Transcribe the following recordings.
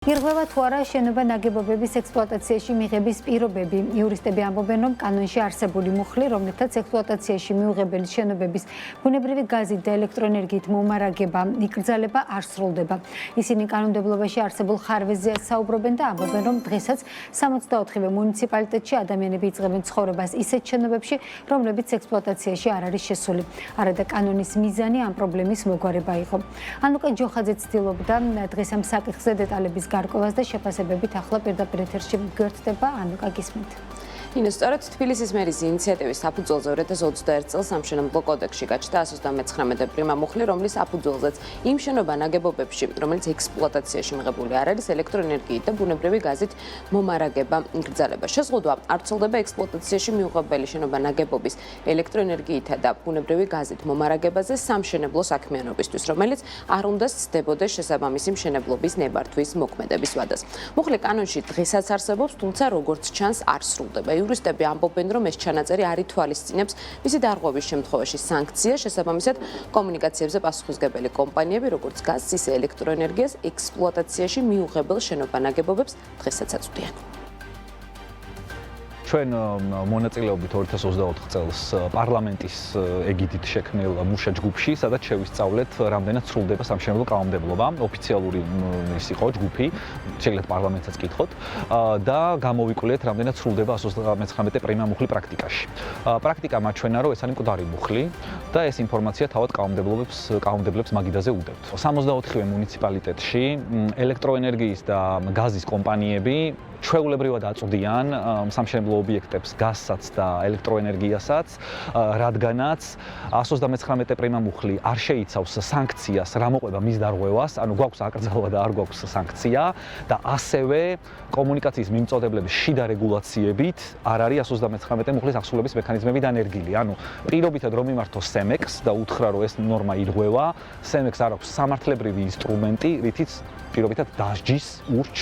ირღვევა თუ არა შენობა ნაგებობების ექსპლუატაციაში მიღების პირობები. იურისტები ამბობენ, რომ კანონში არსებული მუხლი, რომლითაც ექსპლუატაციაში მიუღებელი შენობების ბუნებრივი გაზით და ელექტროენერგიით მომარაგება იკრძალება არ სრულდება. ისინი კანონმდებლობაში არსებულ ხარვეზზე საუბრობენ და ამბობენ, რომ დღესაც 64-ვე მუნიციპალიტეტში ადამიანები იწყებენ ცხოვრებას ისეთ შენობებში, რომლებიც ექსპლუატაციაში არ არის შესული. არადა კანონის მიზანი ამ პრობლემის მოგვარება იყო. ანუკა ჯოხაძე ცდილობდა დღეს ამ საკითხზე დეტალების გარკვევას და შეფასებებით ახლა პირდაპირ ეთერში გვერდდება ანუკა გისმით. სწორედ თბილისის მერის ინიციატივის საფუძველზე 2021 წელს სამშენებლო კოდექსში გაჩნდა 139 პრიმა მუხლი, რომლის საფუძველზეც იმ შენობა ნაგებობებში, რომელიც ექსპლუატაციაში მიღებული არ არის, ელექტროენერგიით და ბუნებრივი გაზით მომარაგება იკრძალება. შეზღუდვა არ ცილდება ექსპლუატაციაში მიუღებელი შენობა ნაგებობის ელექტროენერგიითა და ბუნებრივი გაზით მომარაგებაზე სამშენებლო საქმიანობისთვის, რომელიც არ უნდა სცდებოდეს შესაბამისი მშენებლობის ნებართვის მოქმედების ვადას. მუხლი კანონში დღესაც არსებობს, თუმცა როგორც ჩანს არ სრულდება. იურისტები ამბობენ, რომ ეს ჩანაწერი არ ითვალისწინებს მისი დარღვევის შემთხვევაში სანქციას, შესაბამისად კომუნიკაციებზე პასუხისმგებელი კომპანიები, როგორც გაზს, ისე ელექტროენერგიას ექსპლუატაციაში მიუღებელ შენობა-ნაგებობებს დღესაც აწვდიან. ჩვენ მონაწილეობით 2024 წელს პარლამენტის ეგიდით შექმნილ მუშა ჯგუფში, სადაც შევისწავლეთ, რამდენად სრულდება სამშენებლო კანონმდებლობა, ოფიციალური ის იყო ჯგუფი, შეგიძლიათ პარლამენტსაც კითხოთ და გამოვიკვლიეთ, რამდენად სრულდება 139 პრიმა მუხლი პრაქტიკაში. პრაქტიკა მაჩვენა, რომ ეს არის მკვდარი მუხლი და ეს ინფორმაცია თავად კანონმდებლებს მაგიდაზე უდევთ. 64-ვე მუნიციპალიტეტში ელექტროენერგიის და გაზის კომპანიები ჩვეულებრივად აწვდიან სამშენებლო ობიექტებს გაზსაც და ელექტროენერგიასაც, რადგანაც 139 პრიმა მუხლი არ შეიცავს სანქციას, რა მოყვება მის დარღვევას, ანუ გვაქვს აკრძალვა და არ გვაქვს სანქცია და ასევე კომუნიკაციის მიმწოდებლების შიდა რეგულაციებით არ არის 139 მუხლის აღსრულების მექანიზმები დანერგილი. ანუ პირობითად რომ მიმართო სემექს და უთხრა, რომ ეს ნორმა ირღვევა, სემექს არ აქვს სამართლებრივი ინსტრუმენტი, რითიც პირობითად დასჯის ურჩ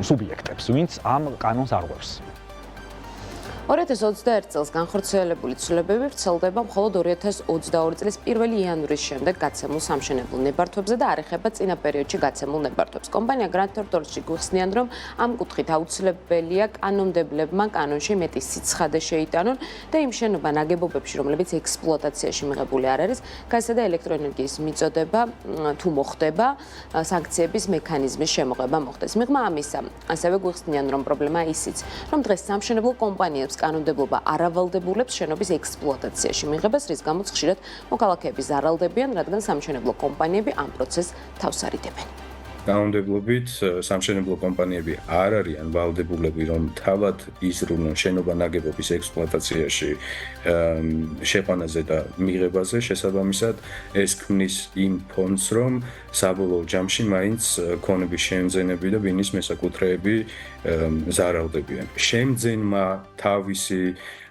სუბიექტებს, ვინც ამ კანონს არღვევს. 2021 წელს განხორციელებული ცვლილებები ვრცელდება მხოლოდ 2022 წლის 1 იანვრის შემდეგ გაცემულ სამშენებლო ნებართვებზე და არ ეხება წინა პერიოდში გაცემულ ნებართვებს. კომპანია Grand Tortoise-ში გვიხსნიან, რომ ამ კუთხით აუცილებელია კანონმდებლებმა კანონში მეტი სიცხადე შეიტანონ და იმ შენობა ნაგებობებში, რომლებიც ექსპლუატაციაში მიღებული არ არის, გაზისა და ელექტროენერგიის მიწოდება თუ მოხდება, სანქციების მექანიზმის შემოღება მოხდეს. მიღმა ამისა, ასევე გვიხსნიან, რომ პრობლემა ისიც, რომ დღეს სამშენებლო კომპანიებს კანონმდებლობა არ ავალდებულებს შენობის ექსპლუატაციაში მიღებას, რის გამოც ხშირად მოქალაქეები ზარალდებიან, რადგან სამშენებლო კომპანიები ამ პროცესს თავს არიდებენ. კანონმდებლობით სამშენებლო კომპანიები არ არიან ვალდებულები, რომ თავად იზრუნონ შენობა-ნაგებობის ექსპლუატაციაში შეყვანაზე და მიღებაზე, შესაბამისად ეს ქმნის იმ ფონს, რომ საბოლოო ჯამში მაინც ქონების შემძენები და ბინის მესაკუთრეები ზარალდებიან. შემძენმა თავისი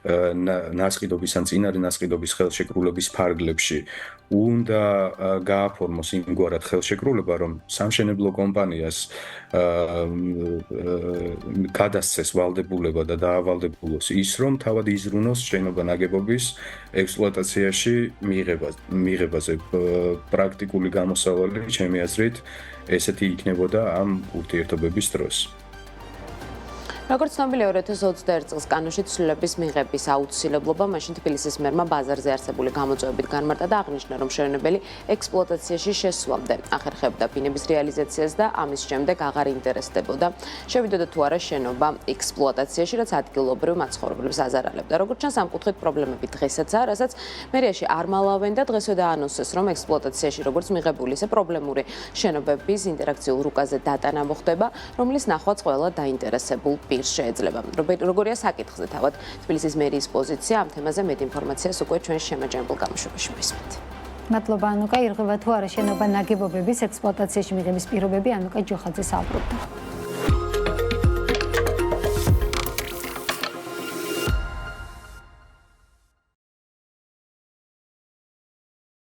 ნასყიდობის ან წინარე ნასყიდობის ხელშეკრულების ფარგლებში უნდა გააფორმოს იმგვარად ხელშეკრულება, რომ სამშენებლო კომპანიას გადასცეს ვალდებულება და დაავალდებულოს ის, რომ თავად იზრუნოს შენობა-ნაგებობის ექსპლუატაციაში მიღებაზე. პრაქტიკული გამოსავალი, ჩემი აზრით, ესეთი იქნებოდა ამ ურთიერთობების დროს. როგორც ცნობილია, 2021 წელს კანონში ცვლილების მიღების აუცილებლობა მაშინ თბილისის მერმა ბაზარზე არსებული გამოწვევებით განმარტა და აღნიშნა, რომ შენობელი ექსპლუატაციაში შესვლამდე ახერხებდა ბინების რეალიზაციას და ამის შემდეგ აღარ ინტერესდებოდა შევიდოდა თუ არა შენობა ექსპლუატაციაში, რაც ადგილობრივ მაცხოვრებლებს აზარალებდა. როგორც ჩანს, ამ კუთხით პრობლემები დღესაც რასაც მერიაში არ მალავენ და დღესვე დაანონსეს, რომ ექსპლუატაციაში როგორც მიღებული, ისე პრობლემური შენობების ინტერაქციულ რუკაზე დატანა მოხდება, რომლის ნახვაც ყველა დაინტერესებულ შეეძლება. როგორია საკითხზე თავად თბილისის მერიის პოზიცია ამ თემაზე მეტ ინფორმაციას უკვე ჩვენ შემაჯამებულ გამოშვებაში მისმით. მადლობა ანუკა. ირღვევა თუ არა შენობა ნაგებობების ექსპლუატაციაში მიღების პირობები, ანუკა ჯოხაძე საუბრობდა.